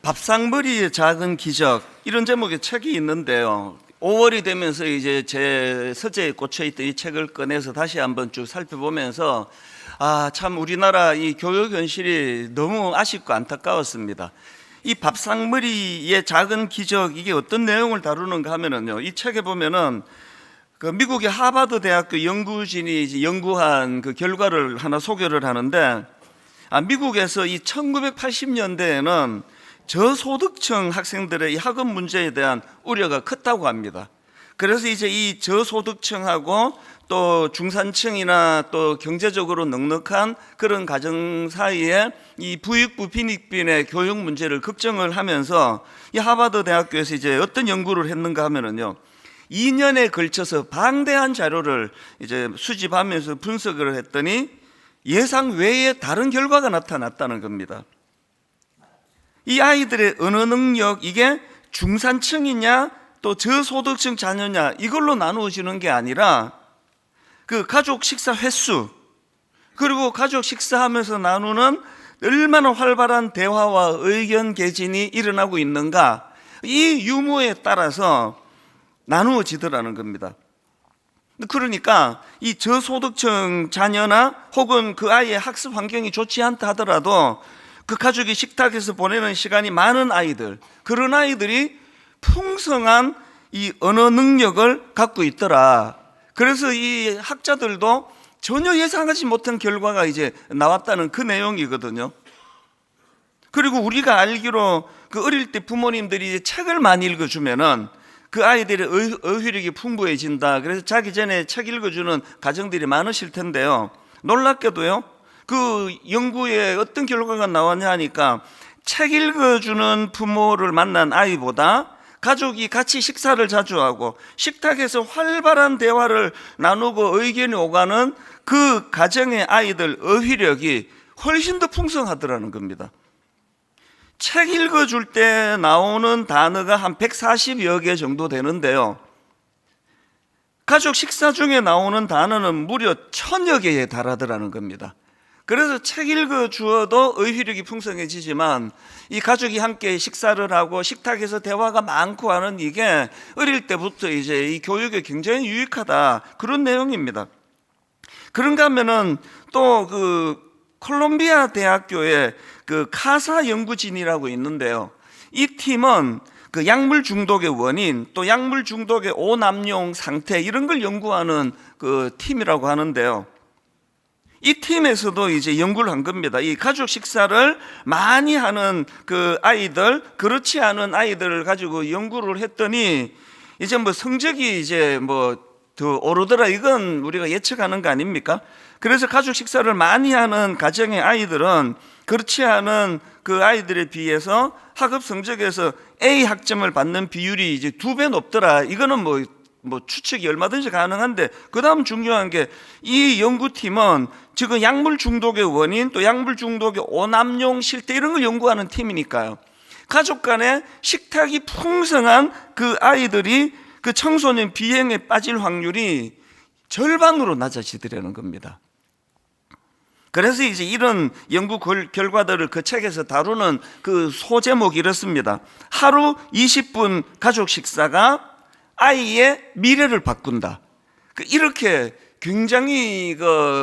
밥상머리의 작은 기적, 이런 제목의 책이 있는데요. 5월이 되면서 이제 제 서재에 꽂혀 있던 이 책을 꺼내서 다시 한번 쭉 살펴보면서 참 우리나라 이 교육 현실이 너무 아쉽고 안타까웠습니다. 이 밥상머리의 작은 기적, 이게 어떤 내용을 다루는가 하면은요, 이 책에 보면은 그 미국의 하버드 대학교 연구진이 연구한 그 결과를 하나 소개를 하는데, 미국에서 이 1980년대에는 저소득층 학생들의 이 학업 문제에 대한 우려가 컸다고 합니다. 그래서 이제 이 저소득층하고 또 중산층이나 또 경제적으로 넉넉한 그런 가정 사이에 이 부익부 빈익빈의 교육 문제를 걱정을 하면서 이 하버드 대학교에서 이제 어떤 연구를 했는가 하면은요, 2년에 걸쳐서 방대한 자료를 이제 수집하면서 분석을 했더니 예상 외의 다른 결과가 나타났다는 겁니다. 이 아이들의 언어 능력, 이게 중산층이냐 또 저소득층 자녀냐 이걸로 나누어지는 게 아니라 그 가족 식사 횟수, 그리고 가족 식사하면서 나누는 얼마나 활발한 대화와 의견 개진이 일어나고 있는가, 이 유무에 따라서 나누어지더라는 겁니다. 그러니까 이 저소득층 자녀나 혹은 그 아이의 학습 환경이 좋지 않다 하더라도 그 가족이 식탁에서 보내는 시간이 많은 아이들, 그런 아이들이 풍성한 이 언어 능력을 갖고 있더라. 그래서 이 학자들도 전혀 예상하지 못한 결과가 이제 나왔다는 그 내용이거든요. 그리고 우리가 알기로 그 어릴 때 부모님들이 책을 많이 읽어주면은 그 아이들의 어휘력이 풍부해진다. 그래서 자기 전에 책 읽어주는 가정들이 많으실 텐데요. 놀랍게도요, 그 연구에 어떤 결과가 나왔냐 하니까 책 읽어주는 부모를 만난 아이보다 가족이 같이 식사를 자주 하고 식탁에서 활발한 대화를 나누고 의견이 오가는 그 가정의 아이들 어휘력이 훨씬 더 풍성하더라는 겁니다. 책 읽어줄 때 나오는 단어가 한 140여 개 정도 되는데요, 가족 식사 중에 나오는 단어는 무려 1000여 개에 달하더라는 겁니다. 그래서 책 읽어주어도 어휘력이 풍성해지지만 이 가족이 함께 식사를 하고 식탁에서 대화가 많고 하는 이게 어릴 때부터 이제 이 교육에 굉장히 유익하다, 그런 내용입니다. 그런가 하면은 또 그 콜롬비아 대학교에 그 카사 연구진이라고 있는데요, 이 팀은 그 약물 중독의 원인, 또 약물 중독의 오남용 상태, 이런 걸 연구하는 그 팀이라고 하는데요, 이 팀에서도 이제 연구를 한 겁니다. 이 가족 식사를 많이 하는 그 아이들, 그렇지 않은 아이들을 가지고 연구를 했더니 이제 뭐 성적이 이제 뭐 더 오르더라, 이건 우리가 예측하는 거 아닙니까? 그래서 가족 식사를 많이 하는 가정의 아이들은 그렇지 않은 그 아이들에 비해서 학업 성적에서 A 학점을 받는 비율이 이제 2배 높더라. 이거는 뭐 추측이 얼마든지 가능한데, 그 다음 중요한 게 이 연구팀은 지금 약물 중독의 원인, 또 약물 중독의 오남용 실태, 이런 걸 연구하는 팀이니까요, 가족 간에 식탁이 풍성한 그 아이들이 그 청소년 비행에 빠질 확률이 절반으로 낮아지더라는 겁니다. 그래서 이제 이런 연구 결과들을 그 책에서 다루는 그 소제목이 이렇습니다. 하루 20분 가족 식사가 아이의 미래를 바꾼다. 이렇게 굉장히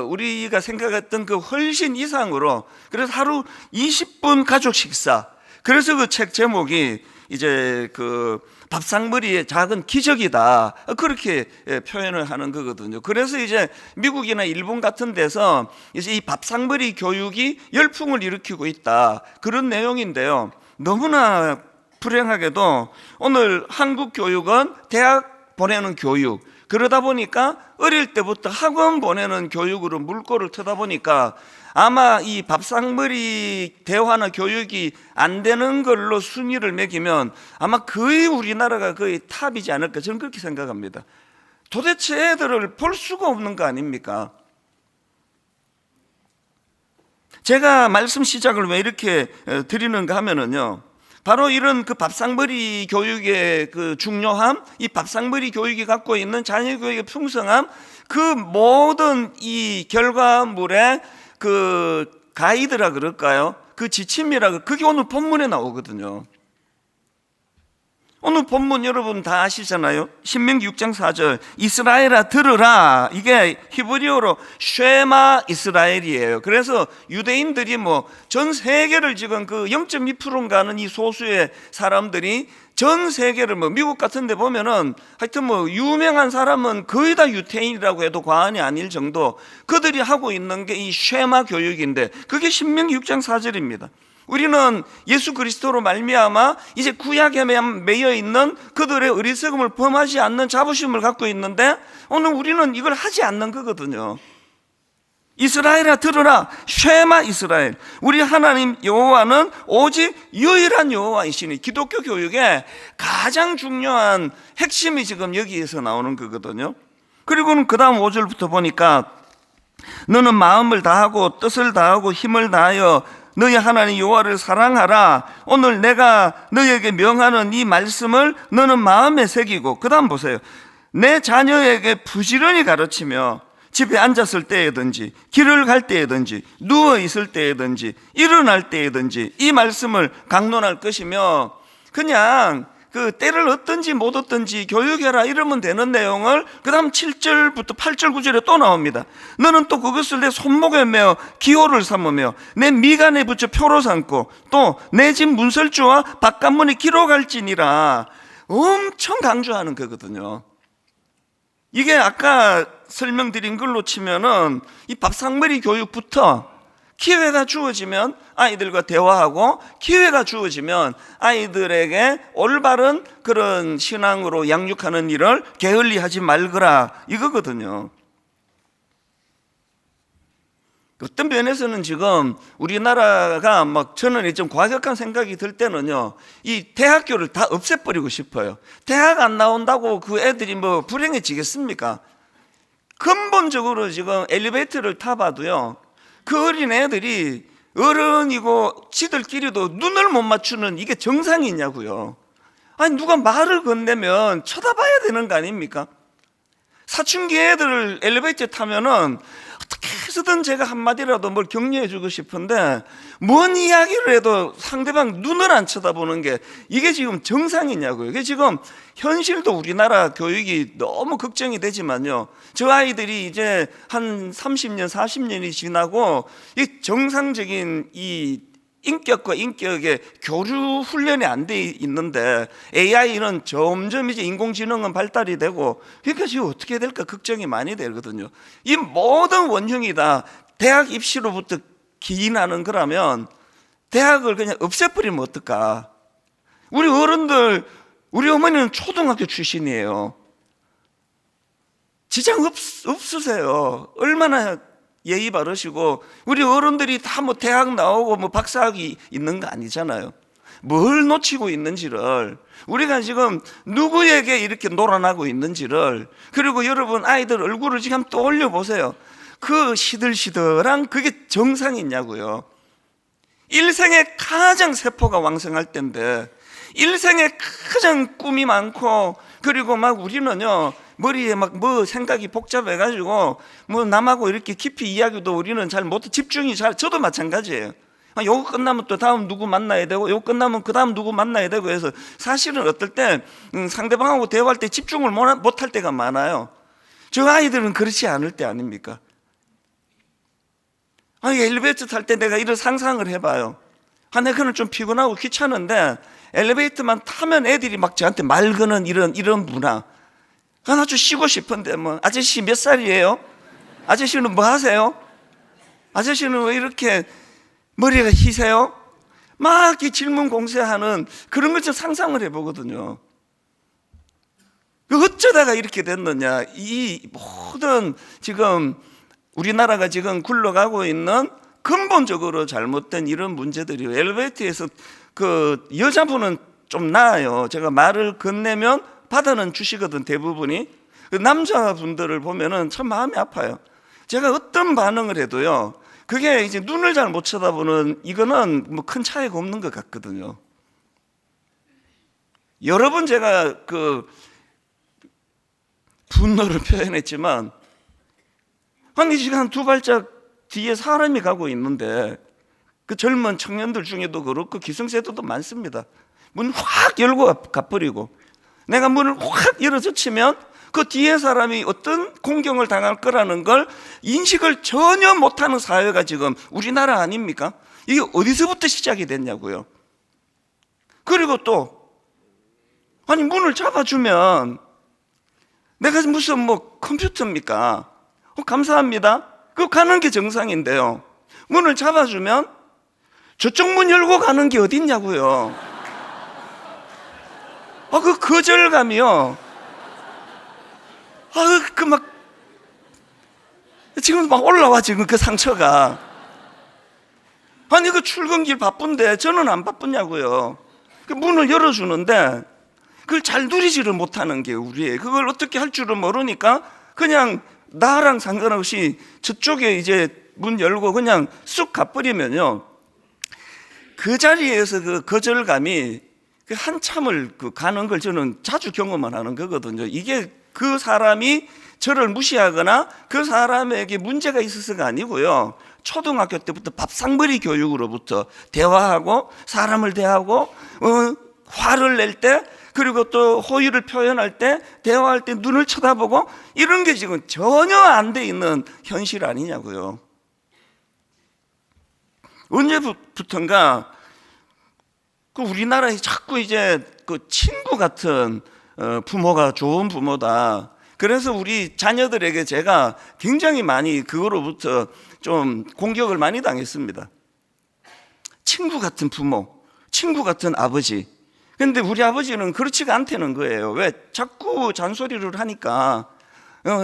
우리가 생각했던 그 훨씬 이상으로, 그래서 하루 20분 가족 식사. 그래서 그 책 제목이 이제 그 밥상머리의 작은 기적이다, 그렇게 표현을 하는 거거든요. 그래서 이제 미국이나 일본 같은 데서 이제 이 밥상머리 교육이 열풍을 일으키고 있다, 그런 내용인데요. 너무나 불행하게도 오늘 한국 교육은 대학 보내는 교육, 그러다 보니까 어릴 때부터 학원 보내는 교육으로 물꼬를 트다 보니까 아마 이 밥상머리 대화나 교육이 안 되는 걸로 순위를 매기면 아마 거의 우리나라가 거의 탑이지 않을까, 저는 그렇게 생각합니다. 도대체 애들을 볼 수가 없는 거 아닙니까? 제가 말씀 시작을 왜 이렇게 드리는가 하면은요, 바로 이런 그 밥상머리 교육의 그 중요함, 이 밥상머리 교육이 갖고 있는 자녀 교육의 풍성함, 그 모든 이 결과물의 그 가이드라 그럴까요? 그 지침이라고, 그게 오늘 본문에 나오거든요. 오늘 본문 여러분 다 아시잖아요. 신명기 6장 4절 이스라엘아 들으라, 이게 히브리어로 쉐마 이스라엘이에요. 그래서 유대인들이 뭐 전 세계를 지금 그 0.2%인가 하는 이 소수의 사람들이 전 세계를 뭐 미국 같은 데 보면은 하여튼 뭐 유명한 사람은 거의 다 유태인이라고 해도 과언이 아닐 정도, 그들이 하고 있는 게 이 쉐마 교육인데, 그게 신명기 6장 4절입니다. 우리는 예수 그리스도로 말미암아 이제 구약에 매여 있는 그들의 어리석음을 범하지 않는 자부심을 갖고 있는데, 오늘 우리는 이걸 하지 않는 거거든요. 이스라엘아 들으라, 쉐마 이스라엘, 우리 하나님 여호와는 오직 유일한 여호와이시니. 기독교 교육의 가장 중요한 핵심이 지금 여기에서 나오는 거거든요. 그리고는 그 다음 5절부터 보니까 너는 마음을 다하고 뜻을 다하고 힘을 다하여 너희 하나님 여호와를 사랑하라. 오늘 내가 너희에게 명하는 이 말씀을 너는 마음에 새기고, 그 다음 보세요. 내 자녀에게 부지런히 가르치며 집에 앉았을 때에든지 길을 갈 때에든지 누워 있을 때에든지 일어날 때에든지 이 말씀을 강론할 것이며, 그냥 그 때를 얻든지 못 얻든지 교육해라 이러면 되는 내용을 그 다음 7절부터 8절 9절에 또 나옵니다. 너는 또 그것을 내 손목에 매어 기호를 삼으며 내 미간에 붙여 표로 삼고 또 내 집 문설주와 바깥문에 기록할지니라. 엄청 강조하는 거거든요. 이게 아까 설명드린 걸로 치면은 이 밥상머리 교육부터 기회가 주어지면 아이들과 대화하고, 기회가 주어지면 아이들에게 올바른 그런 신앙으로 양육하는 일을 게을리하지 말거라, 이거거든요. 어떤 면에서는 지금 우리나라가 막, 저는 좀 과격한 생각이 들 때는요, 이 대학교를 다 없애버리고 싶어요. 대학 안 나온다고 그 애들이 뭐 불행해지겠습니까? 근본적으로 지금 엘리베이터를 타봐도요, 그 어린 애들이 어른이고 지들끼리도 눈을 못 맞추는, 이게 정상이 있냐고요. 아니 누가 말을 건네면 쳐다봐야 되는 거 아닙니까? 사춘기 애들 엘리베이터 타면은 어떻게 해서든 제가 한마디라도 뭘 격려해 주고 싶은데, 뭔 이야기를 해도 상대방 눈을 안 쳐다보는 게 이게 지금 정상이냐고요. 이게 지금 현실도 우리나라 교육이 너무 걱정이 되지만요, 저 아이들이 이제 한 30년 40년이 지나고 이 정상적인 이 인격과 인격의 교류 훈련이 안 돼 있는데, AI는 점점 이제 인공지능은 발달이 되고, 그러니까 지금 어떻게 될까 걱정이 많이 되거든요. 이 모든 원흉이 다 대학 입시로부터 기인하는 거라면 대학을 그냥 없애버리면 어떨까? 우리 어른들, 우리 어머니는 초등학교 출신이에요. 지장 없으세요. 얼마나 예의 바르시고, 우리 어른들이 다 뭐 대학 나오고 뭐 박사학위 있는 거 아니잖아요. 뭘 놓치고 있는지를, 우리가 지금 누구에게 이렇게 놀아나고 있는지를, 그리고 여러분 아이들 얼굴을 지금 한번 떠올려 보세요. 그 시들시들한 그게 정상이냐고요. 일생에 가장 세포가 왕성할 때인데, 일생에 가장 꿈이 많고, 그리고 막 우리는요 머리에 막 뭐 생각이 복잡해가지고 뭐 남하고 이렇게 깊이 이야기도 우리는 잘 못, 집중이 잘, 저도 마찬가지예요. 요거 끝나면 또 다음 누구 만나야 되고, 요거 끝나면 그 다음 누구 만나야 되고 해서, 사실은 어떨 때 상대방하고 대화할 때 집중을 못할 때가 많아요. 저 아이들은 그렇지 않을 때 아닙니까? 아니 엘리베이터 탈 때 내가 이런 상상을 해봐요. 내가 그는 좀 피곤하고 귀찮은데 엘리베이터만 타면 애들이 막 저한테 말 거는 이런 문화. 나 좀 쉬고 싶은데 뭐, 아저씨 몇 살이에요? 아저씨는 뭐 하세요? 아저씨는 왜 이렇게 머리가 희세요? 막 이 질문 공세하는 그런 걸 좀 상상을 해보거든요. 어쩌다가 이렇게 됐느냐. 이 모든 지금 우리나라가 지금 굴러가고 있는 근본적으로 잘못된 이런 문제들이에요. 엘리베이터에서 그 여자분은 좀 나아요. 제가 말을 건네면 받아는 주시거든, 대부분이. 그 남자분들을 보면은 참 마음이 아파요. 제가 어떤 반응을 해도요, 그게 이제 눈을 잘 못 쳐다보는, 이거는 뭐 큰 차이가 없는 것 같거든요. 여러 번 제가 그 분노를 표현했지만, 아니 지금 한 두 발짝 뒤에 사람이 가고 있는데 그 젊은 청년들 중에도 그렇고 기성세대도 많습니다. 문 확 열고 가버리고, 내가 문을 확 열어젖히면 그 뒤에 사람이 어떤 공경을 당할 거라는 걸 인식을 전혀 못하는 사회가 지금 우리나라 아닙니까? 이게 어디서부터 시작이 됐냐고요. 그리고 또 아니 문을 잡아주면 내가 무슨 뭐 컴퓨터입니까? 감사합니다. 그거 가는 게 정상인데요. 문을 잡아주면 저쪽 문 열고 가는 게 어딨냐고요. 그 거절감이요. 그 막 지금 막 올라와 지금 그 상처가. 아니 그 출근길 바쁜데 저는 안 바쁘냐고요. 그 문을 열어주는데 그걸 잘 누리지를 못하는 게 우리의, 그걸 어떻게 할 줄을 모르니까 그냥 나랑 상관없이 저쪽에 이제 문 열고 그냥 쑥 가버리면요, 그 자리에서 그 거절감이 그 한참을 가는 걸 저는 자주 경험을 하는 거거든요. 이게 그 사람이 저를 무시하거나 그 사람에게 문제가 있어서가 아니고요, 초등학교 때부터 밥상머리 교육으로부터 대화하고 사람을 대하고 화를 낼 때, 그리고 또 호의를 표현할 때, 대화할 때 눈을 쳐다보고, 이런 게 지금 전혀 안 돼 있는 현실 아니냐고요. 언제부턴가 그 우리나라에 자꾸 이제 그 친구 같은 부모가 좋은 부모다. 그래서 우리 자녀들에게 제가 굉장히 많이 그거로부터 좀 공격을 많이 당했습니다. 친구 같은 부모, 친구 같은 아버지. 근데 우리 아버지는 그렇지가 않다는 거예요. 왜? 자꾸 잔소리를 하니까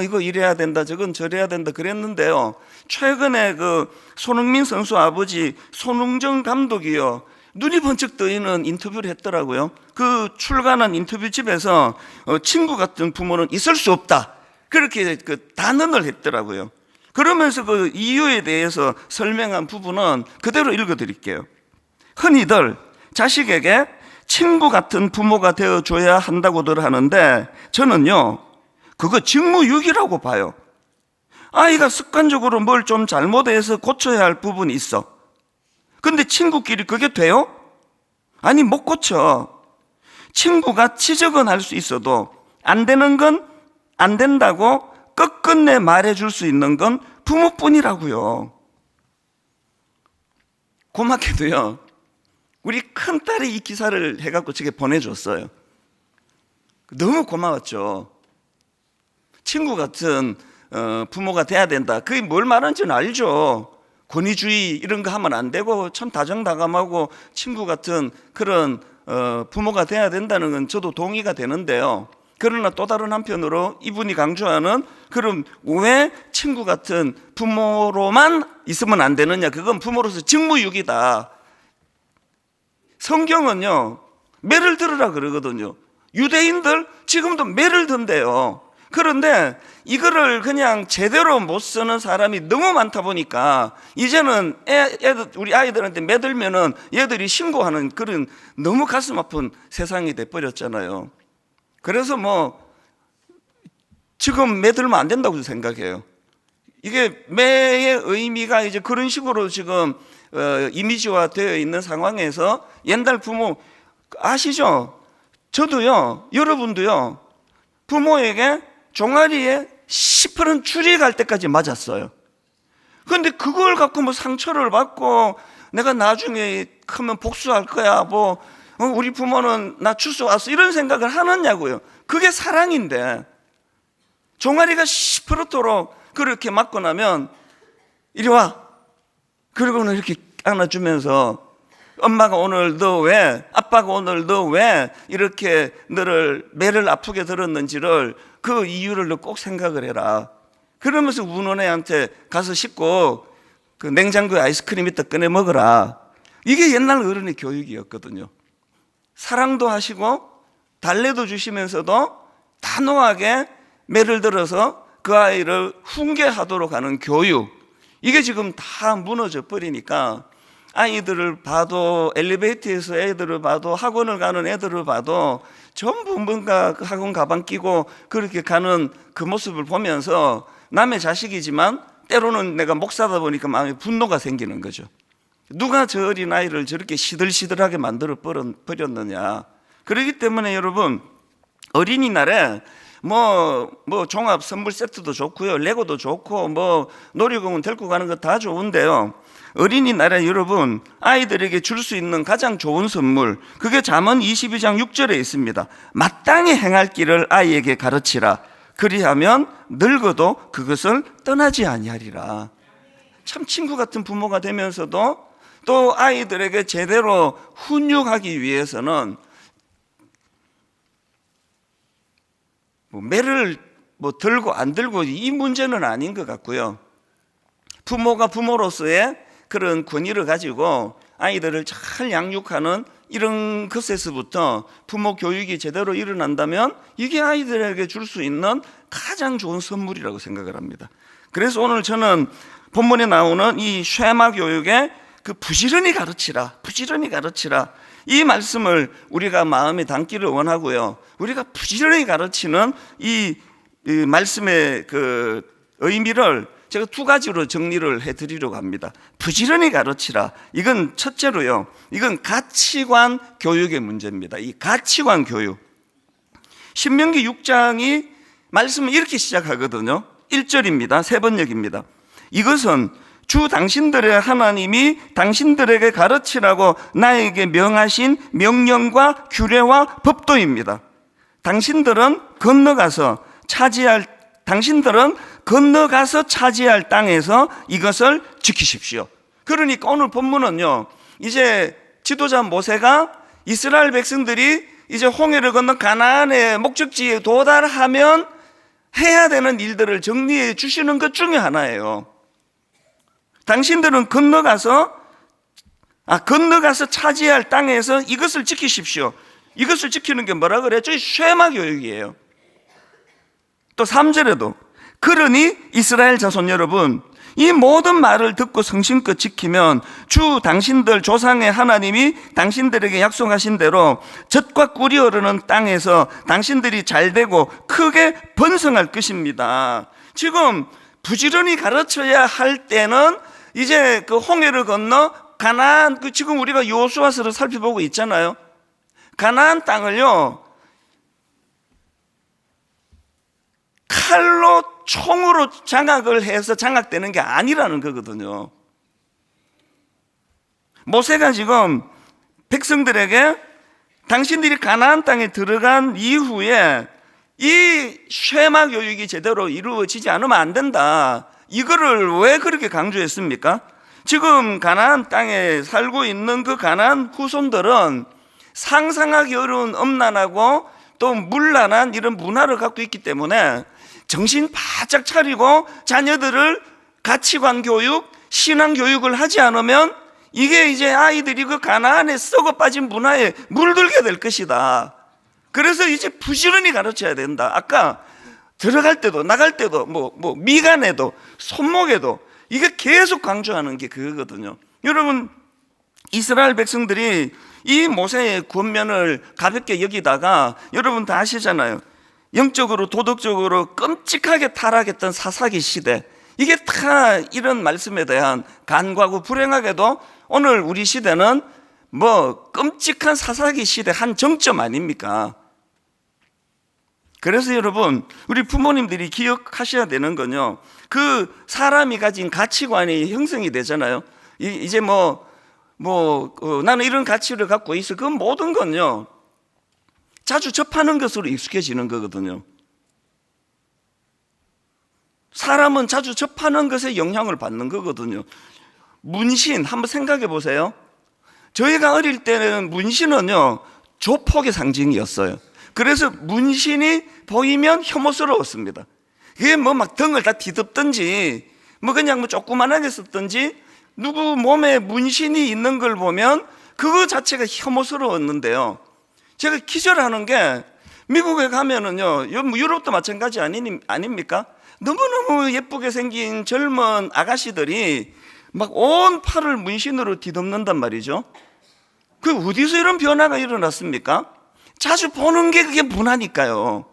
이거 이래야 된다, 저건 저래야 된다 그랬는데요, 최근에 그 손흥민 선수 아버지 손흥정 감독이요, 눈이 번쩍 뜨이는 인터뷰를 했더라고요. 그 출간한 인터뷰집에서 친구 같은 부모는 있을 수 없다, 그렇게 그 단언을 했더라고요. 그러면서 그 이유에 대해서 설명한 부분은 그대로 읽어드릴게요. 흔히들 자식에게 친구 같은 부모가 되어줘야 한다고들 하는데, 저는요 그거 직무유기라고 봐요. 아이가 습관적으로 뭘 좀 잘못해서 고쳐야 할 부분이 있어. 근데 친구끼리 그게 돼요? 아니 못 고쳐. 친구가 지적은 할 수 있어도 안 되는 건 안 된다고 끝끝내 말해줄 수 있는 건 부모뿐이라고요. 고맙게도요, 우리 큰딸이 이 기사를 해갖고 제게 보내줬어요. 너무 고마웠죠. 친구 같은 부모가 돼야 된다, 그게 뭘 말하는지는 알죠. 권위주의 이런 거 하면 안 되고 참 다정다감하고 친구 같은 그런 부모가 돼야 된다는 건 저도 동의가 되는데요. 그러나 또 다른 한편으로 이분이 강조하는, 그럼 왜 친구 같은 부모로만 있으면 안 되느냐, 그건 부모로서 직무유기다. 성경은요 매를 들으라 그러거든요. 유대인들 지금도 매를 든대요. 그런데 이거를 그냥 제대로 못 쓰는 사람이 너무 많다 보니까 이제는 우리 아이들한테 매들면은 얘들이 신고하는 그런 너무 가슴 아픈 세상이 돼버렸잖아요. 그래서 뭐 지금 매들면 안 된다고 생각해요. 이게 매의 의미가 이제 그런 식으로 지금 이미지화 되어 있는 상황에서, 옛날 부모 아시죠? 저도요, 여러분도요, 부모에게 종아리에 시퍼런 줄이 갈 때까지 맞았어요. 그런데 그걸 갖고 뭐 상처를 받고 내가 나중에 크면 복수할 거야, 뭐 우리 부모는 나 주워 왔어, 이런 생각을 하느냐고요. 그게 사랑인데, 종아리가 시퍼렇도록 그렇게 맞고 나면 이리 와, 그리고는 이렇게 안아주면서, 엄마가 오늘 너 왜, 아빠가 오늘 너 왜 이렇게 너를 매를 아프게 들었는지를, 그 이유를 너 꼭 생각을 해라. 그러면서 우는 애한테 가서 씻고 그 냉장고에 아이스크림 있다 꺼내 먹어라. 이게 옛날 어른의 교육이었거든요. 사랑도 하시고 달래도 주시면서도 단호하게 매를 들어서 그 아이를 훈계하도록 하는 교육, 이게 지금 다 무너져 버리니까 아이들을 봐도, 엘리베이터에서 애들을 봐도, 학원을 가는 애들을 봐도 전부 뭔가 학원 가방 끼고 그렇게 가는 그 모습을 보면서 남의 자식이지만 때로는 내가 목사다 보니까 마음에 분노가 생기는 거죠. 누가 저 어린아이를 저렇게 시들시들하게 만들어 버렸느냐. 그렇기 때문에 여러분, 어린이날에 뭐 종합 선물 세트도 좋고요, 레고도 좋고, 뭐 놀이공원 데리고 가는 거 다 좋은데요, 어린이날에 여러분 아이들에게 줄 수 있는 가장 좋은 선물, 그게 잠언 22장 6절에 있습니다. 마땅히 행할 길을 아이에게 가르치라. 그리하면 늙어도 그것을 떠나지 아니하리라. 참 친구 같은 부모가 되면서도 또 아이들에게 제대로 훈육하기 위해서는 매를 들고 안 들고 이 문제는 아닌 것 같고요, 부모가 부모로서의 그런 권위를 가지고 아이들을 잘 양육하는 이런 것에서부터 부모 교육이 제대로 일어난다면 이게 아이들에게 줄 수 있는 가장 좋은 선물이라고 생각을 합니다. 그래서 오늘 저는 본문에 나오는 이 쉐마 교육의 그 부지런히 가르치라, 이 말씀을 우리가 마음에 담기를 원하고요, 우리가 부지런히 가르치는 이 말씀의 그 의미를 제가 두 가지로 정리를 해드리려고 합니다. 부지런히 가르치라, 이건 첫째로요, 이건 가치관 교육의 문제입니다. 이 가치관 교육, 신명기 6장이 말씀을 이렇게 시작하거든요. 1절입니다. 세 번역입니다. 이것은 주 당신들의 하나님이 당신들에게 가르치라고 나에게 명하신 명령과 규례와 법도입니다. 당신들은 건너가서 차지할 땅에서 이것을 지키십시오. 그러니까 오늘 본문은요, 이제 지도자 모세가 이스라엘 백성들이 이제 홍해를 건너 가나안의 목적지에 도달하면 해야 되는 일들을 정리해 주시는 것 중에 하나예요. 당신들은 건너가서 차지할 땅에서 이것을 지키십시오. 이것을 지키는 게 뭐라 그랬죠? 쉐마 교육이에요. 또 3절에도 그러니 이스라엘 자손 여러분, 이 모든 말을 듣고 성심껏 지키면 주 당신들 조상의 하나님이 당신들에게 약속하신 대로 젖과 꿀이 흐르는 땅에서 당신들이 잘되고 크게 번성할 것입니다. 지금 부지런히 가르쳐야 할 때는 이제 그 홍해를 건너 가나안, 지금 우리가 여호수아서를 살펴보고 있잖아요. 가나안 땅을요, 칼로 총으로 장악을 해서 장악되는 게 아니라는 거거든요. 모세가 지금 백성들에게 당신들이 가나안 땅에 들어간 이후에 이 쉐마 교육이 제대로 이루어지지 않으면 안 된다, 이거를 왜 그렇게 강조했습니까? 지금 가나안 땅에 살고 있는 그 가나안 후손들은 상상하기 어려운 엄난하고 또 문란한 이런 문화를 갖고 있기 때문에 정신 바짝 차리고 자녀들을 가치관 교육, 신앙 교육을 하지 않으면 이게 이제 아이들이 그 가나안에 썩어 빠진 문화에 물들게 될 것이다. 그래서 이제 부지런히 가르쳐야 된다. 아까 들어갈 때도 나갈 때도 미간에도 손목에도 이게 계속 강조하는 게 그거거든요. 여러분, 이스라엘 백성들이 이 모세의 권면을 가볍게 여기다가 여러분 다 아시잖아요. 영적으로 도덕적으로 끔찍하게 타락했던 사사기 시대, 이게 다 이런 말씀에 대한 간과고, 불행하게도 오늘 우리 시대는 끔찍한 사사기 시대 한 정점 아닙니까? 그래서 여러분, 우리 부모님들이 기억하셔야 되는 건요, 그 사람이 가진 가치관이 형성이 되잖아요. 이제 나는 이런 가치를 갖고 있어. 그 모든 건요, 자주 접하는 것으로 익숙해지는 거거든요. 사람은 자주 접하는 것에 영향을 받는 거거든요. 문신 한번 생각해 보세요. 저희가 어릴 때는 문신은요, 조폭의 상징이었어요. 그래서 문신이 보이면 혐오스러웠습니다. 그게 막 등을 다 뒤덮든지 그냥 조그만하게 썼든지, 누구 몸에 문신이 있는 걸 보면 그거 자체가 혐오스러웠는데요, 제가 기절하는 게 미국에 가면은요, 유럽도 마찬가지 아닙니까? 너무너무 예쁘게 생긴 젊은 아가씨들이 막 온 팔을 문신으로 뒤덮는단 말이죠. 그 어디서 이런 변화가 일어났습니까? 자주 보는 게 그게 문화니까요.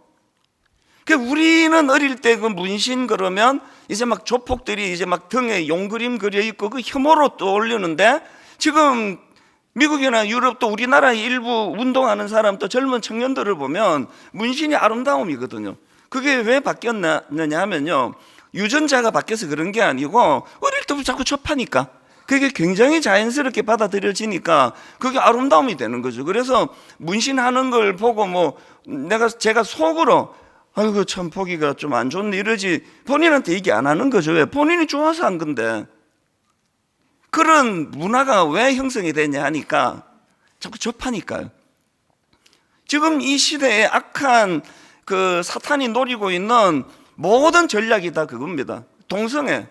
우리는 어릴 때 그 문신 그러면 이제 막 조폭들이 이제 막 등에 용 그림 그려 있고 그 혐오로 떠올리는데, 지금 미국이나 유럽 또 우리나라 일부 운동하는 사람 또 젊은 청년들을 보면 문신이 아름다움이거든요. 그게 왜 바뀌었느냐 하면요, 유전자가 바뀌어서 그런 게 아니고 어릴 때부터 자꾸 접하니까 그게 굉장히 자연스럽게 받아들여지니까 그게 아름다움이 되는 거죠. 그래서 문신하는 걸 보고 뭐 제가 속으로 아이고 참 보기가 좀 안 좋네 이러지 본인한테 얘기 안 하는 거죠. 왜? 본인이 좋아서 한 건데. 그런 문화가 왜 형성이 되냐 하니까 자꾸 접하니까요. 지금 이 시대에 악한 그 사탄이 노리고 있는 모든 전략이 다 그겁니다. 동성애.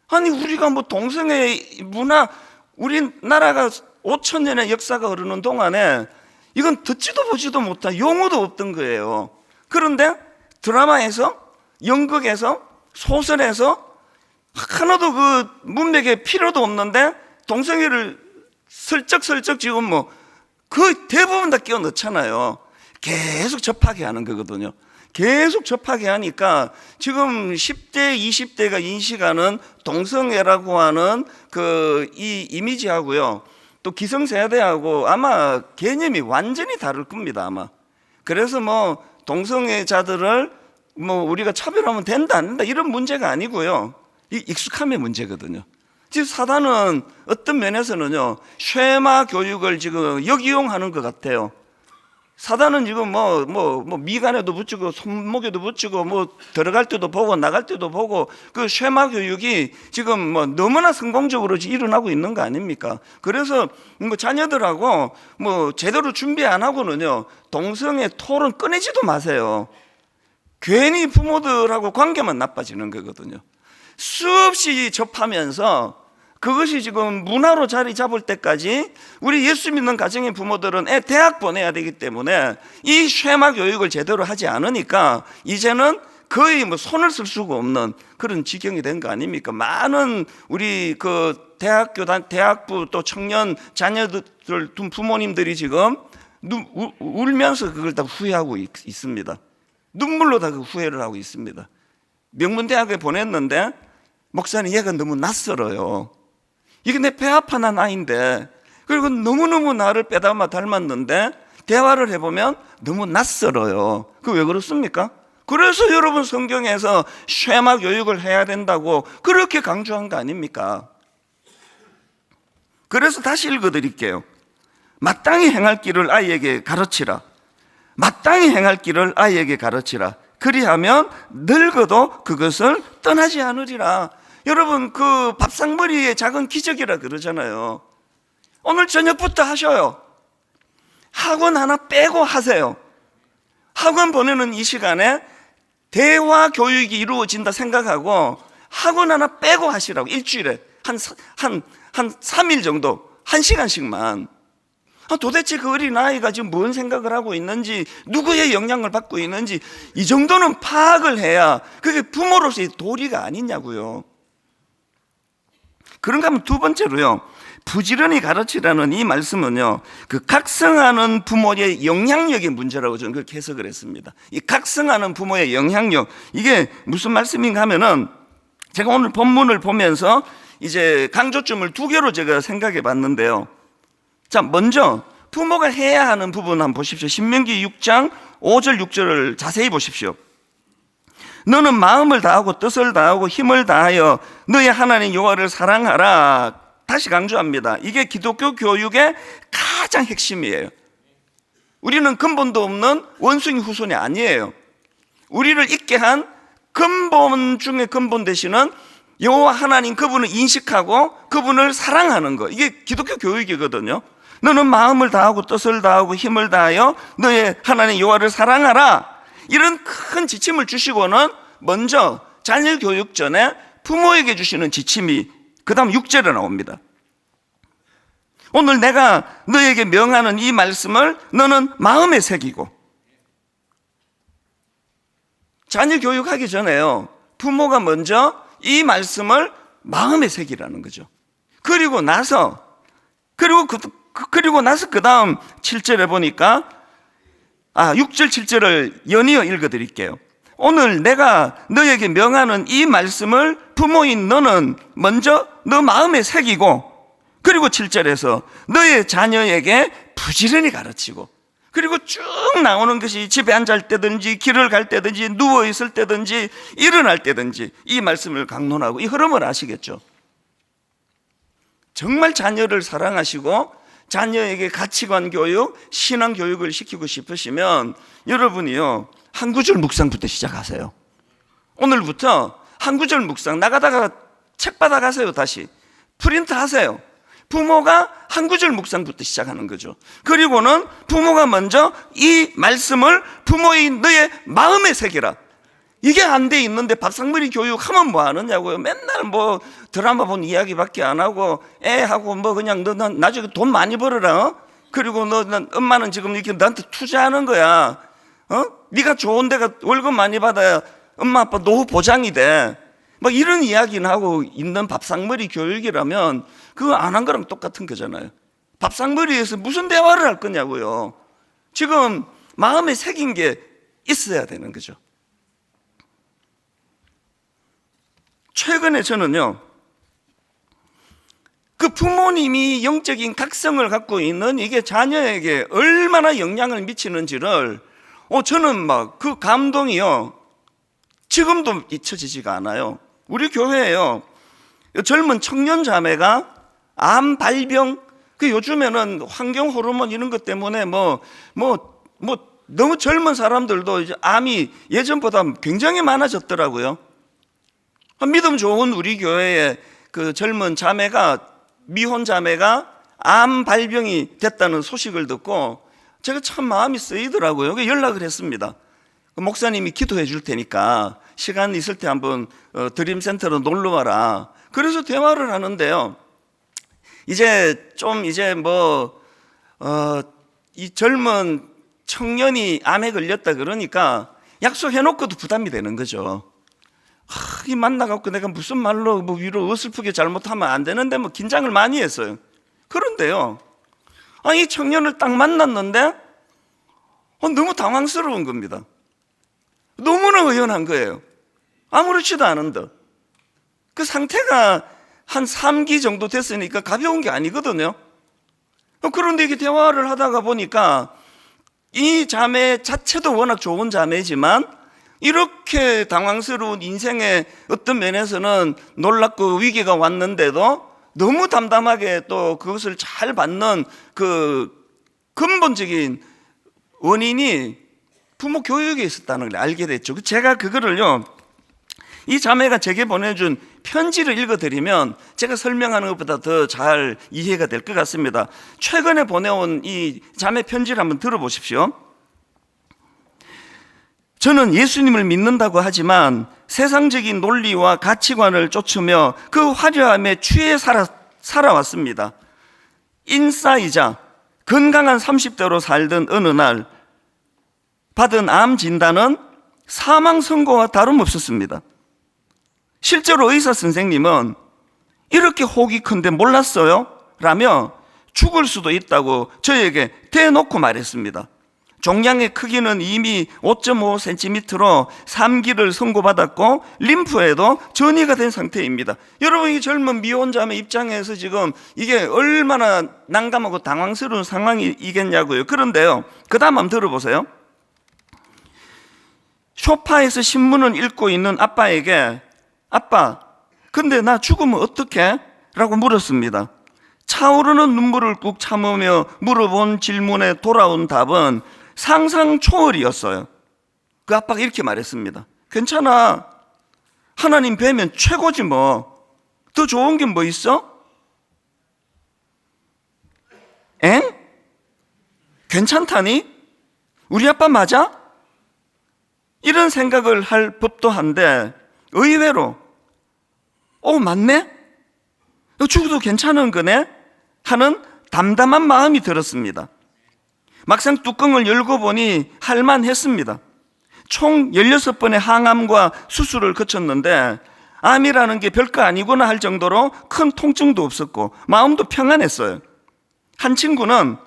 아니 우리가 뭐 동성애 문화, 우리나라가 5,000년의 역사가 흐르는 동안에 이건 듣지도 보지도 못한 용어도 없던 거예요. 그런데 드라마에서, 연극에서, 소설에서 하나도 그 문맥에 필요도 없는데 동성애를 슬쩍슬쩍 지금 뭐 그 대부분 다 끼워 넣잖아요. 계속 접하게 하는 거거든요. 계속 접하게 하니까 지금 10대, 20대가 인식하는 동성애라고 하는 그 이 이미지하고요, 또 기성세대하고 아마 개념이 완전히 다를 겁니다, 아마. 그래서 뭐 동성애자들을 뭐 우리가 차별하면 된다, 안 된다 이런 문제가 아니고요, 이 익숙함의 문제거든요. 지금 사단은 어떤 면에서는요, 쉐마 교육을 지금 역이용하는 것 같아요. 사단은 지금 미간에도 붙이고 손목에도 붙이고 뭐 들어갈 때도 보고 나갈 때도 보고 그 쉐마 교육이 지금 뭐 너무나 성공적으로 일어나고 있는 거 아닙니까? 그래서 뭐 자녀들하고 뭐 제대로 준비 안 하고는요, 동성애 토론 꺼내지도 마세요. 괜히 부모들하고 관계만 나빠지는 거거든요. 수없이 접하면서 그것이 지금 문화로 자리 잡을 때까지 우리 예수 믿는 가정의 부모들은 애 대학 보내야 되기 때문에 이 쉐마 교육을 제대로 하지 않으니까 이제는 거의 뭐 손을 쓸 수가 없는 그런 지경이 된 거 아닙니까? 많은 우리 그 대학부 또 청년 자녀들 둔 부모님들이 지금 울면서 그걸 다 후회하고 있습니다. 눈물로 다 그 후회를 하고 있습니다. 명문대학에 보냈는데 목사님 얘가 너무 낯설어요. 이게 내 배 아파 난 아이인데, 그리고 너무너무 나를 빼닮아 닮았는데 대화를 해보면 너무 낯설어요. 그 왜 그렇습니까? 그래서 여러분 성경에서 쉐마 교육을 해야 된다고 그렇게 강조한 거 아닙니까? 그래서 다시 읽어드릴게요. 마땅히 행할 길을 아이에게 가르치라. 마땅히 행할 길을 아이에게 가르치라. 그리하면 늙어도 그것을 떠나지 않으리라. 여러분 그 밥상머리의 작은 기적이라 그러잖아요. 오늘 저녁부터 하셔요. 학원 하나 빼고 하세요. 학원 보내는 이 시간에 대화 교육이 이루어진다 생각하고 학원 하나 빼고 하시라고. 일주일에 한 3일 정도 1시간씩만. 도대체 그 어린아이가 지금 뭔 생각을 하고 있는지, 누구의 영향을 받고 있는지 이 정도는 파악을 해야 그게 부모로서의 도리가 아니냐고요. 그런가 하면 두 번째로요, 부지런히 가르치라는 이 말씀은요, 그 각성하는 부모의 영향력의 문제라고 저는 그렇게 해석을 했습니다. 이 각성하는 부모의 영향력, 이게 무슨 말씀인가 하면은 제가 오늘 본문을 보면서 이제 강조점을 두 개로 제가 생각해 봤는데요. 자, 먼저 부모가 해야 하는 부분 한번 보십시오. 신명기 6장 5절 6절을 자세히 보십시오. 너는 마음을 다하고 뜻을 다하고 힘을 다하여 너의 하나님 여호와를 사랑하라. 다시 강조합니다. 이게 기독교 교육의 가장 핵심이에요. 우리는 근본도 없는 원숭이 후손이 아니에요. 우리를 있게 한 근본 중에 근본 되시는 여호와 하나님, 그분을 인식하고 그분을 사랑하는 거, 이게 기독교 교육이거든요. 너는 마음을 다하고 뜻을 다하고 힘을 다하여 너의 하나님 여호와를 사랑하라. 이런 큰 지침을 주시고는 먼저 자녀 교육 전에 부모에게 주시는 지침이 그 다음 6절에 나옵니다. 오늘 내가 너에게 명하는 이 말씀을 너는 마음에 새기고. 자녀 교육하기 전에요, 부모가 먼저 이 말씀을 마음에 새기라는 거죠. 그리고 나서 그 다음 7절에 보니까 6절 7절을 연이어 읽어드릴게요. 오늘 내가 너에게 명하는 이 말씀을 부모인 너는 먼저 너 마음에 새기고, 그리고 7절에서 너의 자녀에게 부지런히 가르치고, 그리고 쭉 나오는 것이 집에 앉을 때든지 길을 갈 때든지 누워 있을 때든지 일어날 때든지 이 말씀을 강론하고, 이 흐름을 아시겠죠? 정말 자녀를 사랑하시고 자녀에게 가치관 교육, 신앙 교육을 시키고 싶으시면 여러분이요, 한 구절 묵상부터 시작하세요. 오늘부터 한 구절 묵상, 나가다가 책 받아가세요. 다시 프린트 하세요. 부모가 한 구절 묵상부터 시작하는 거죠. 그리고는 부모가 먼저 이 말씀을 부모의 너의 마음에 새기라. 이게 안 돼 있는데 밥상머리 교육하면 뭐 하느냐고요. 맨날 뭐 드라마 본 이야기밖에 안 하고 애하고 뭐 그냥 너 나중에 돈 많이 벌어라. 그리고 너 엄마는 지금 이렇게 너한테 투자하는 거야. 네가 좋은 데가 월급 많이 받아야 엄마 아빠 노후 보장이 돼. 막 이런 이야기는 하고 있는 밥상머리 교육이라면 그거 안 한 거랑 똑같은 거잖아요. 밥상머리에서 무슨 대화를 할 거냐고요. 지금 마음에 새긴 게 있어야 되는 거죠. 최근에 저는요, 그 부모님이 영적인 각성을 갖고 있는 이게 자녀에게 얼마나 영향을 미치는지를 저는 막 그 감동이요, 지금도 잊혀지지가 않아요. 우리 교회에요, 젊은 청년 자매가 암 발병, 그 요즘에는 환경 호르몬 이런 것 때문에 너무 젊은 사람들도 이제 암이 예전보다 굉장히 많아졌더라고요. 믿음 좋은 우리 교회에 그 젊은 자매가, 미혼 자매가 암 발병이 됐다는 소식을 듣고 제가 참 마음이 쓰이더라고요. 연락을 했습니다. 목사님이 기도해 줄 테니까 시간 있을 때 한번 드림센터로 놀러 와라. 그래서 대화를 하는데요, 이 젊은 청년이 암에 걸렸다 그러니까 약속해놓고도 부담이 되는 거죠. 이 만나갖고 내가 무슨 말로 위로 어설프게 잘못하면 안 되는데 긴장을 많이 했어요. 그런데요, 이 청년을 딱 만났는데 너무 당황스러운 겁니다. 너무나 의연한 거예요. 아무렇지도 않은 듯. 그 상태가 한 3기 정도 됐으니까 가벼운 게 아니거든요. 그런데 이게 대화를 하다가 보니까 이 자매 자체도 워낙 좋은 자매지만 이렇게 당황스러운 인생의 어떤 면에서는 놀랍고 위기가 왔는데도 너무 담담하게 또 그것을 잘 받는 그 근본적인 원인이 부모 교육에 있었다는 걸 알게 됐죠. 제가 그거를요, 이 자매가 제게 보내준 편지를 읽어드리면 제가 설명하는 것보다 더 잘 이해가 될 것 같습니다. 최근에 보내온 이 자매 편지를 한번 들어보십시오. 저는 예수님을 믿는다고 하지만 세상적인 논리와 가치관을 쫓으며 그 화려함에 취해 살아왔습니다. 인싸이자 건강한 30대로 살던 어느 날 받은 암 진단은 사망 선고와 다름없었습니다. 실제로 의사 선생님은 이렇게 혹이 큰데 몰랐어요? 라며 죽을 수도 있다고 저에게 대놓고 말했습니다. 종양의 크기는 이미 5.5cm로 3기를 선고받았고 림프에도 전이가 된 상태입니다. 여러분, 이 젊은 미혼자의 입장에서 지금 이게 얼마나 난감하고 당황스러운 상황이겠냐고요. 그런데요, 그 다음 한번 들어보세요. 소파에서 신문을 읽고 있는 아빠에게 아빠, 근데 나 죽으면 어떡해? 라고 물었습니다. 차오르는 눈물을 꾹 참으며 물어본 질문에 돌아온 답은 상상 초월이었어요. 그 아빠가 이렇게 말했습니다. 괜찮아. 하나님 뵈면 최고지 뭐. 더 좋은 게 뭐 있어? 엥? 괜찮다니? 우리 아빠 맞아? 이런 생각을 할 법도 한데 의외로 맞네? 죽어도 괜찮은 거네? 하는 담담한 마음이 들었습니다. 막상 뚜껑을 열고 보니 할만했습니다. 총 16번의 항암과 수술을 거쳤는데 암이라는 게 별거 아니구나 할 정도로 큰 통증도 없었고 마음도 평안했어요. 한 친구는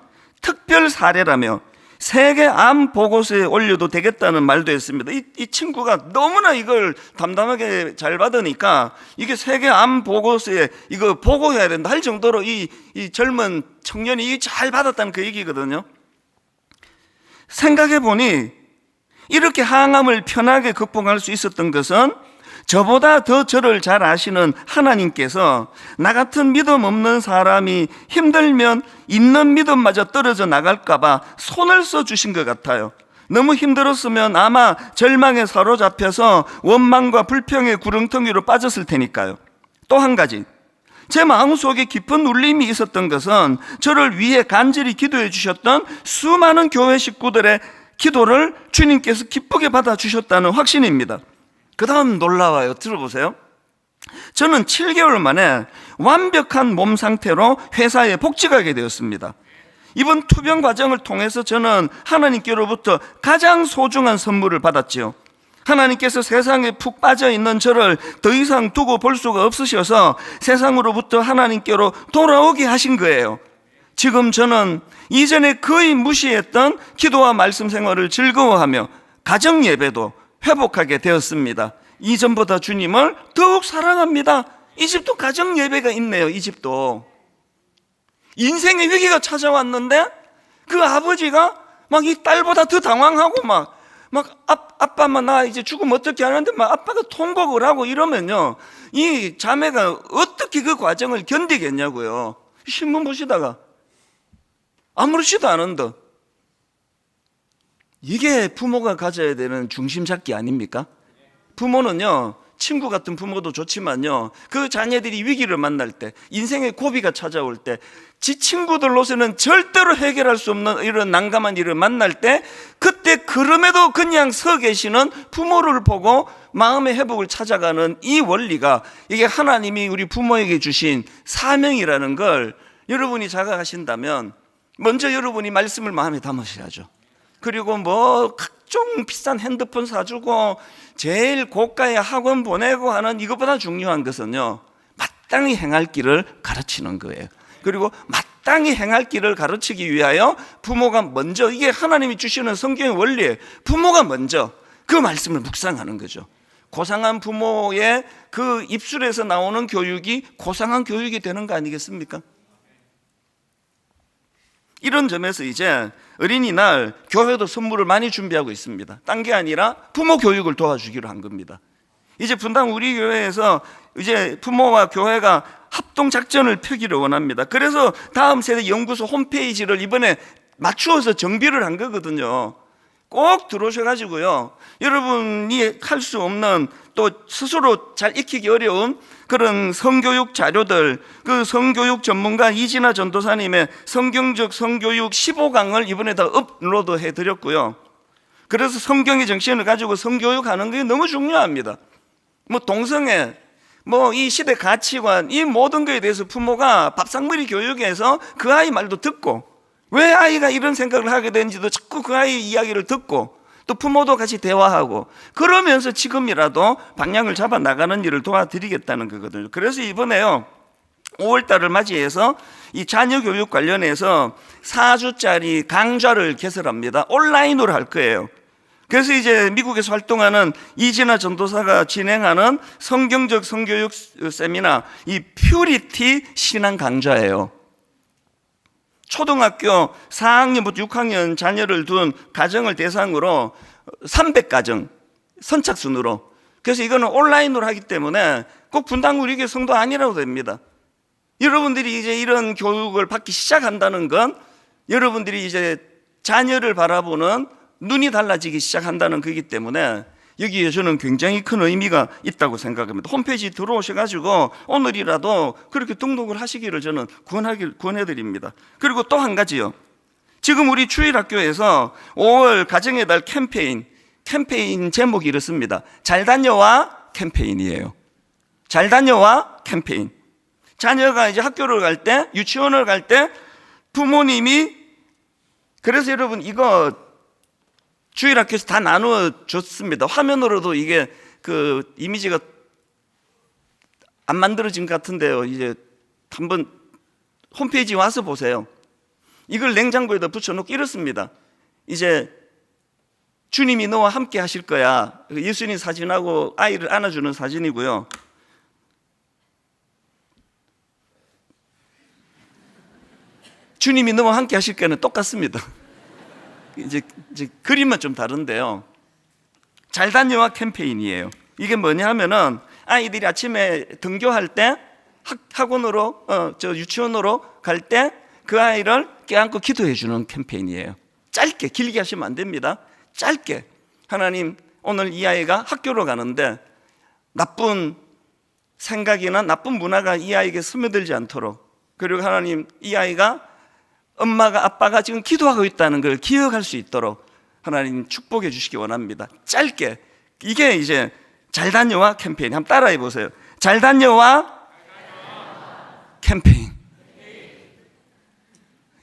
특별 사례라며 세계 암 보고서에 올려도 되겠다는 말도 했습니다. 이 친구가 너무나 이걸 담담하게 잘 받으니까 이게 세계 암 보고서에 이거 보고해야 된다 할 정도로 이 젊은 청년이 잘 받았다는 그 얘기거든요. 생각해 보니 이렇게 항암을 편하게 극복할 수 있었던 것은 저보다 더 저를 잘 아시는 하나님께서 나 같은 믿음 없는 사람이 힘들면 있는 믿음마저 떨어져 나갈까봐 손을 써주신 것 같아요. 너무 힘들었으면 아마 절망에 사로잡혀서 원망과 불평의 구렁텅이로 빠졌을 테니까요. 또 한 가지, 제 마음속에 깊은 울림이 있었던 것은 저를 위해 간절히 기도해 주셨던 수많은 교회 식구들의 기도를 주님께서 기쁘게 받아주셨다는 확신입니다. 그 다음 놀라워요. 들어보세요. 저는 7개월 만에 완벽한 몸 상태로 회사에 복직하게 되었습니다. 이번 투병 과정을 통해서 저는 하나님께로부터 가장 소중한 선물을 받았지요. 하나님께서 세상에 푹 빠져 있는 저를 더 이상 두고 볼 수가 없으셔서 세상으로부터 하나님께로 돌아오게 하신 거예요. 지금 저는 이전에 거의 무시했던 기도와 말씀 생활을 즐거워하며 가정 예배도 회복하게 되었습니다. 이전보다 주님을 더욱 사랑합니다. 이 집도 가정 예배가 있네요. 이 집도 인생의 위기가 찾아왔는데 그 아버지가 막 이 딸보다 더 당황하고 막 아빠만 나 이제 죽으면 어떻게 하는데 막 아빠가 통곡을 하고 이러면요, 이 자매가 어떻게 그 과정을 견디겠냐고요. 신문 보시다가 아무렇지도 않은데. 이게 부모가 가져야 되는 중심 잡기 아닙니까? 부모는요, 친구 같은 부모도 좋지만요, 그 자녀들이 위기를 만날 때, 인생의 고비가 찾아올 때, 지 친구들로서는 절대로 해결할 수 없는 이런 난감한 일을 만날 때, 그때 그럼에도 그냥 서 계시는 부모를 보고 마음의 회복을 찾아가는 이 원리가, 이게 하나님이 우리 부모에게 주신 사명이라는 걸 여러분이 자각하신다면 먼저 여러분이 말씀을 마음에 담으셔야죠. 그리고 뭐 각종 비싼 핸드폰 사주고 제일 고가의 학원 보내고 하는 이것보다 중요한 것은요, 마땅히 행할 길을 가르치는 거예요. 그리고 마땅히 행할 길을 가르치기 위하여 부모가 먼저, 이게 하나님이 주시는 성경의 원리예요. 부모가 먼저 그 말씀을 묵상하는 거죠. 고상한 부모의 그 입술에서 나오는 교육이 고상한 교육이 되는 거 아니겠습니까? 이런 점에서 이제 어린이날 교회도 선물을 많이 준비하고 있습니다. 딴 게 아니라 부모 교육을 도와주기로 한 겁니다. 이제 분당 우리 교회에서 이제 부모와 교회가 합동 작전을 펴기를 원합니다. 그래서 다음 세대 연구소 홈페이지를 이번에 맞추어서 정비를 한 거거든요. 꼭 들어오셔가지고요, 여러분이 할 수 없는, 또 스스로 잘 익히기 어려운 그런 성교육 자료들, 그 성교육 전문가 이진아 전도사님의 성경적 성교육 15강을 이번에 다 업로드 해드렸고요. 그래서 성경의 정신을 가지고 성교육하는 게 너무 중요합니다. 뭐 동성애, 뭐 이 시대 가치관, 이 모든 것에 대해서 부모가 밥상머리 교육에서 그 아이 말도 듣고, 왜 아이가 이런 생각을 하게 되는지도 자꾸 그 아이 이야기를 듣고, 또 부모도 같이 대화하고, 그러면서 지금이라도 방향을 잡아 나가는 일을 도와드리겠다는 거거든요. 그래서 이번에요, 5월달을 맞이해서 이 자녀 교육 관련해서 4주짜리 강좌를 개설합니다. 온라인으로 할 거예요. 그래서 이제 미국에서 활동하는 이진아 전도사가 진행하는 성경적 성교육 세미나, 이 퓨리티 신앙 강좌예요. 초등학교 4학년부터 6학년 자녀를 둔 가정을 대상으로 300가정 선착순으로, 그래서 이거는 온라인으로 하기 때문에 꼭 분당 우리 교회 성도 아니라고 됩니다. 여러분들이 이제 이런 교육을 받기 시작한다는 건 여러분들이 이제 자녀를 바라보는 눈이 달라지기 시작한다는 거기 때문에 여기에 저는 굉장히 큰 의미가 있다고 생각합니다. 홈페이지 들어오셔가지고 오늘이라도 그렇게 등록을 하시기를 저는 권해드립니다. 그리고 또 한 가지요. 지금 우리 주일학교에서 5월 가정의 달 캠페인 제목이 이렇습니다. 잘 다녀와 캠페인이에요. 잘 다녀와 캠페인. 자녀가 이제 학교를 갈 때, 유치원을 갈 때 부모님이, 그래서 여러분 이거 주일학교에서 다 나누어 줬습니다. 화면으로도 이게 그 이미지가 안 만들어진 것 같은데요. 이제 한번 홈페이지 와서 보세요. 이걸 냉장고에다 붙여놓고 이렇습니다. 이제 주님이 너와 함께 하실 거야. 예수님 사진하고 아이를 안아주는 사진이고요. 주님이 너와 함께 하실 거는 똑같습니다. 이제 그림은 좀 다른데요. 잘 다녀와 캠페인이에요. 이게 뭐냐 하면은 아이들이 아침에 등교할 때 학원으로 유치원으로 갈 때 그 아이를 껴안고 기도해 주는 캠페인이에요. 짧게, 길게 하시면 안 됩니다. 짧게. 하나님, 오늘 이 아이가 학교로 가는데 나쁜 생각이나 나쁜 문화가 이 아이에게 스며들지 않도록, 그리고 하나님, 이 아이가 엄마가 아빠가 지금 기도하고 있다는 걸 기억할 수 있도록 하나님 축복해 주시기 원합니다. 짧게. 이게 이제 잘 다녀와 캠페인. 한번 따라해 보세요. 잘 다녀와 캠페인.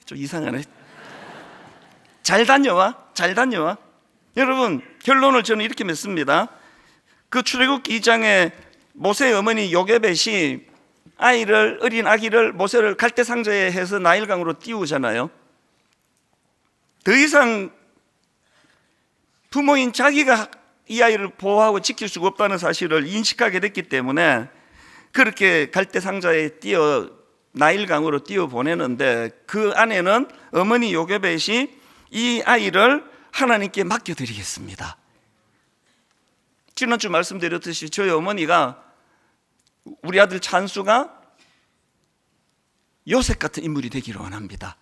좀 이상하네. 잘 다녀와, 잘 다녀와. 여러분, 결론을 저는 이렇게 맺습니다. 그 출애굽기 2장에 모세의 어머니 요게벳이 어린 아기를 모세를 갈대상자에 해서 나일강으로 띄우잖아요. 더 이상 부모인 자기가 이 아이를 보호하고 지킬 수가 없다는 사실을 인식하게 됐기 때문에 그렇게 갈대상자에 나일강으로 띄워 보내는데, 그 안에는 어머니 요게벳이 이 아이를 하나님께 맡겨드리겠습니다. 지난주 말씀드렸듯이 저희 어머니가 우리 아들 찬수가 요셉 같은 인물이 되기를 원합니다.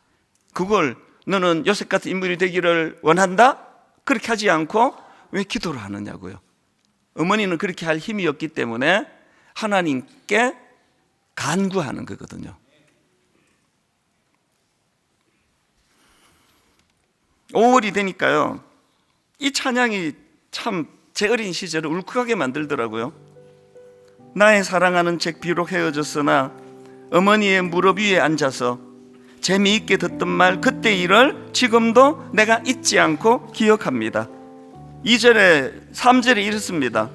그걸 너는 요셉 같은 인물이 되기를 원한다? 그렇게 하지 않고 왜 기도를 하느냐고요. 어머니는 그렇게 할 힘이 없기 때문에 하나님께 간구하는 거거든요. 5월이 되니까요, 이 찬양이 참 제 어린 시절을 울컥하게 만들더라고요. 나의 사랑하는 책 비록 헤어졌으나 어머니의 무릎 위에 앉아서 재미있게 듣던 말 그때 일을 지금도 내가 잊지 않고 기억합니다. 2절에 3절에 이렇습니다.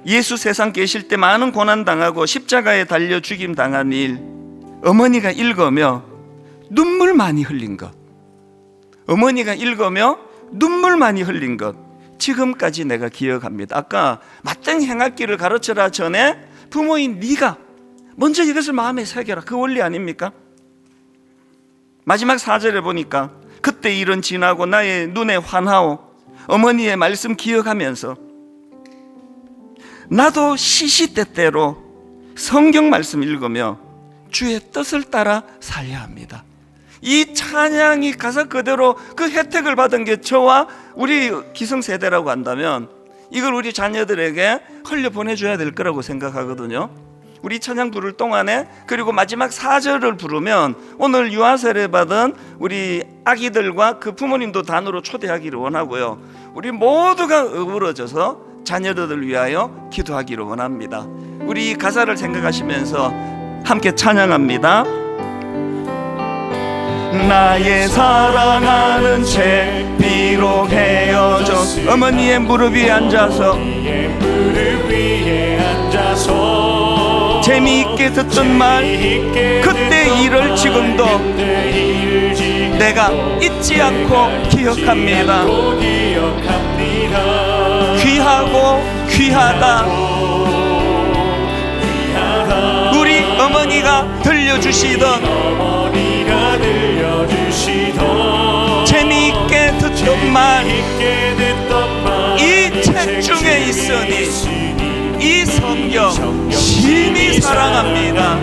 예수 세상 계실 때 많은 고난당하고 십자가에 달려 죽임당한 일, 어머니가 읽으며 눈물 많이 흘린 것, 어머니가 읽으며 눈물 많이 흘린 것, 지금까지 내가 기억합니다. 아까 마땅히 행할 길을 가르쳐라 전에 부모인 네가 먼저 이것을 마음에 새겨라. 그 원리 아닙니까? 마지막 4절에 보니까 그때 일은 지나고 나의 눈에 환하오, 어머니의 말씀 기억하면서 나도 시시때때로 성경 말씀 읽으며 주의 뜻을 따라 살려야 합니다. 이 찬양이 가사 그대로 그 혜택을 받은 게 저와 우리 기성세대라고 한다면 이걸 우리 자녀들에게 흘려보내줘야 될 거라고 생각하거든요. 우리 찬양 부를 동안에, 그리고 마지막 4절을 부르면 오늘 유아 세례 받은 우리 아기들과 그 부모님도 단으로 초대하기를 원하고요, 우리 모두가 어우러져서 자녀들을 위하여 기도하기를 원합니다. 우리 가사를 생각하시면서 함께 찬양합니다. 나의 사랑하는 채 비록 헤어져 어머니의 무릎 위에 앉아서 재미있게 듣던 말 그때 일을 지금도 내가 잊지 않고 기억합니다. 귀하고 귀하다 우리 어머니가 들려주시던 재미있게 듣던 말, 이 책 중에 있으니 이 성경 심히 사랑합니다.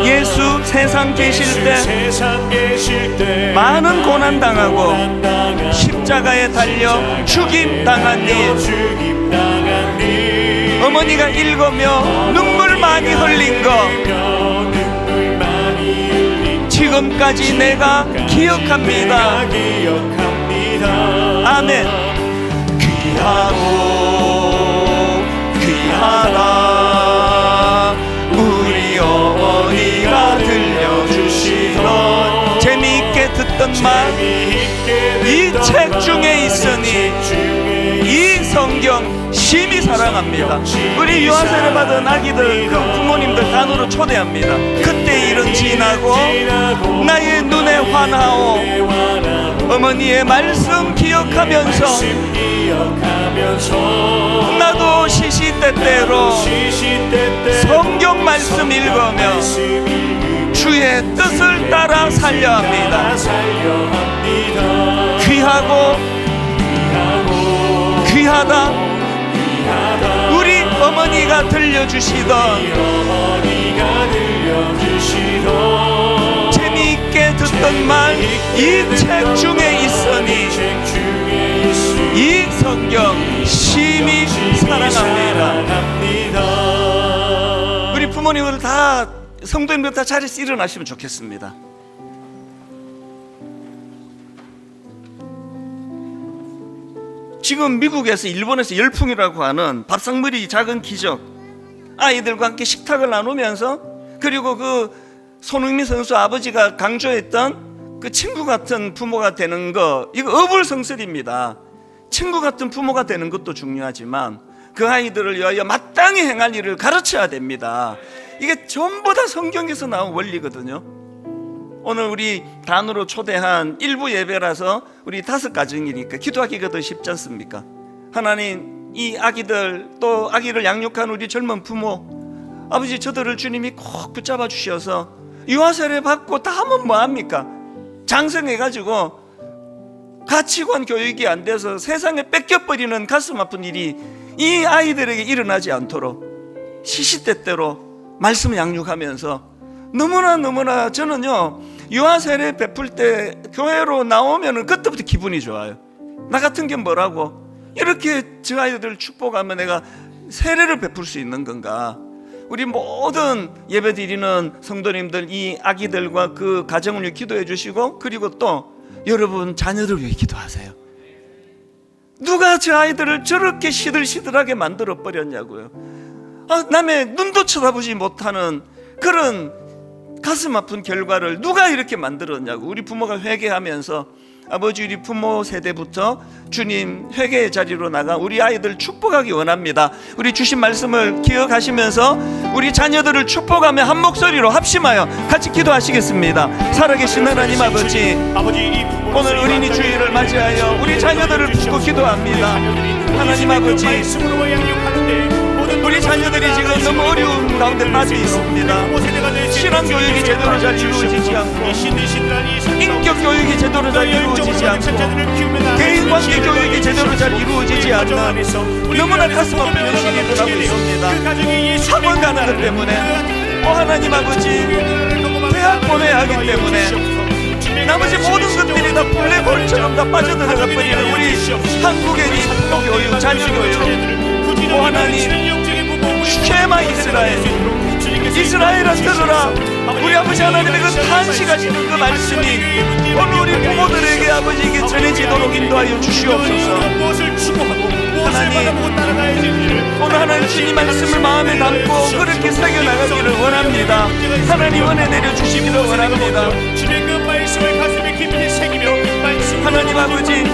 예수 세상 계실 때 많은 고난당하고 십자가에 달려 죽임당한 일, 어머니가 읽으며 눈물 많이 흘린 거 지금까지 내가 기억합니다. 아멘. 귀하고 귀하다 우리 어머니가 들려주시던 재미있게 듣던 말, 이 책 중에 있으니 이 성경 심히 사랑합니다. 우리 유아세례 받은 아기들 그 부모님들 단으로 초대합니다. 그때 일은 지나고 나의 눈에 환하오. 어머니의 말씀 기억하면서 나도 시시때때로 성경 말씀 읽으며 주의 뜻을 따라 살려 합니다. 귀하고 귀하다 우리 어머니가 들려주시던 재미있게 듣던 말 이 책 중에 있으니 이 성경 심히 사랑합니다. 우리 부모님들 다 성도님들 다 자리에서 일어나시면 좋겠습니다. 지금 미국에서 일본에서 열풍이라고 하는 밥상머리 작은 기적, 아이들과 함께 식탁을 나누면서, 그리고 그 손흥민 선수 아버지가 강조했던 그 친구 같은 부모가 되는 거, 이거 어불성설입니다. 친구 같은 부모가 되는 것도 중요하지만 그 아이들을 위하여 마땅히 행할 일을 가르쳐야 됩니다. 이게 전부 다 성경에서 나온 원리거든요. 오늘 우리 단으로 초대한 일부 예배라서 우리 5가정이니까 기도하기가 더 쉽지 않습니까? 하나님, 이 아기들 또 아기를 양육한 우리 젊은 부모, 아버지 저들을 주님이 꼭 붙잡아 주셔서 유아세례 받고 다 하면 뭐합니까? 장성해가지고 가치관 교육이 안 돼서 세상에 뺏겨버리는 가슴 아픈 일이 이 아이들에게 일어나지 않도록 시시때때로 말씀 양육하면서 너무나 저는요, 유아세례 베풀 때 교회로 나오면은 그때부터 기분이 좋아요. 나 같은 게 뭐라고 이렇게 저 아이들을 축복하면 내가 세례를 베풀 수 있는 건가? 우리 모든 예배드리는 성도님들 이 아기들과 그 가정을 위해 기도해 주시고, 그리고 또 여러분 자녀들 위해 기도하세요. 누가 저 아이들을 저렇게 시들시들하게 만들어 버렸냐고요. 남의 눈도 쳐다보지 못하는 그런 가슴 아픈 결과를 누가 이렇게 만들었냐고. 우리 부모가 회개하면서 아버지, 우리 부모 세대부터 주님 회개의 자리로 나가 우리 아이들 축복하기 원합니다. 우리 주신 말씀을 기억하시면서 우리 자녀들을 축복하며 한 목소리로 합심하여 같이 기도하시겠습니다. 살아계신 하나님 아버지, 오늘 어린이 주일을 맞이하여 우리 자녀들을 붙고 기도합니다. 하나님 아버지, 우리 자녀들이 지금 너무 어려운 가운데 빠져 있습니다. 신앙 교육이 제대로 잘 이루어지지 않고, 인격 교육이 제대로 잘 이루어지지 않고, 개인 관계 교육이 제대로 잘 이루어지지 않는 너무나 가슴 아픈 현실이 일어나고 있습니다. 학원 가는 것 때문에, 하나님 아버지, 대학 보내야 하기 때문에 나머지 모든 것들이 다 블랙홀처럼 다 빠져들어가 버리는 우리 한국의 이 교육, 자녀 교육, 하나님, 쉐마 이스라엘아 들으라. 우리 아버지 하나님의 그 탄식하시는 그 말씀이 오늘 우리 부모들에게 아버지에게 전해지도록 인도하여 주시옵소서. 하나님, 오늘 하나님 주님 말씀을 마음에 담고 그렇게 새겨나가기를 원합니다. 하나님 은혜 내려주시기를 원합니다. 하나님 아버지,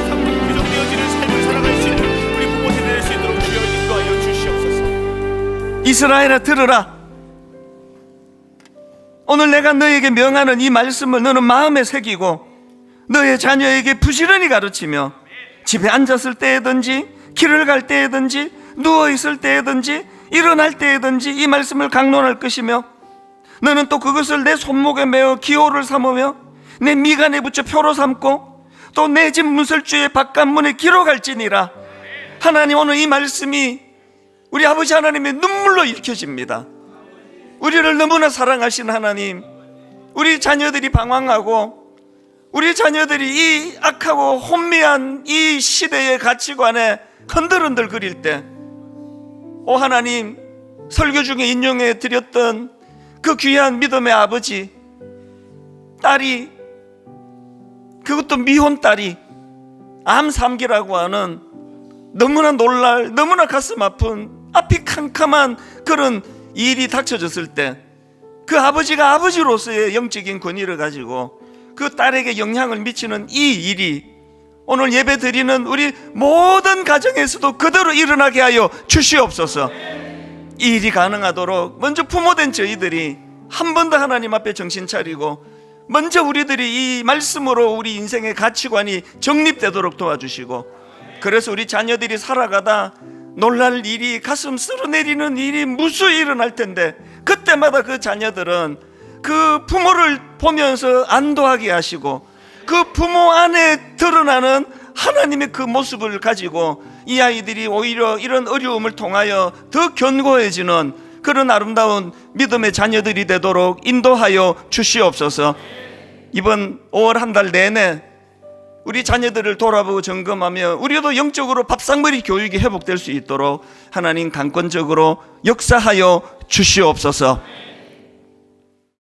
이스라엘아 들으라. 오늘 내가 너에게 명하는 이 말씀을 너는 마음에 새기고 너의 자녀에게 부지런히 가르치며 집에 앉았을 때에든지 길을 갈 때에든지 누워있을 때에든지 일어날 때에든지 이 말씀을 강론할 것이며, 너는 또 그것을 내 손목에 메어 기호를 삼으며 내 미간에 붙여 표로 삼고 또 내 집 문설주의 바깥문에 기록할지니라. 하나님, 오늘 이 말씀이 우리 아버지 하나님의 눈물로 읽혀집니다. 우리를 너무나 사랑하신 하나님, 우리 자녀들이 방황하고 우리 자녀들이 이 악하고 혼미한 이 시대의 가치관에 흔들흔들 거릴 때, 하나님, 설교 중에 인용해 드렸던 그 귀한 믿음의 아버지, 딸이, 그것도 미혼 딸이 암 3기라고 하는 너무나 놀랄, 너무나 가슴 아픈, 앞이 캄캄한 그런 일이 닥쳐졌을 때, 그 아버지가 아버지로서의 영적인 권위를 가지고 그 딸에게 영향을 미치는 이 일이 오늘 예배 드리는 우리 모든 가정에서도 그대로 일어나게 하여 주시옵소서. 이 일이 가능하도록 먼저 부모된 저희들이 한 번 더 하나님 앞에 정신 차리고 먼저 우리들이 이 말씀으로 우리 인생의 가치관이 정립되도록 도와주시고, 그래서 우리 자녀들이 살아가다 놀랄 일이, 가슴 쓸어내리는 일이 무수히 일어날 텐데, 그때마다 그 자녀들은 그 부모를 보면서 안도하게 하시고 그 부모 안에 드러나는 하나님의 그 모습을 가지고 이 아이들이 오히려 이런 어려움을 통하여 더 견고해지는 그런 아름다운 믿음의 자녀들이 되도록 인도하여 주시옵소서. 이번 5월 한 달 내내 우리 자녀들을 돌아보고 점검하며 우리도 영적으로 밥상머리 교육이 회복될 수 있도록 하나님 강권적으로 역사하여 주시옵소서.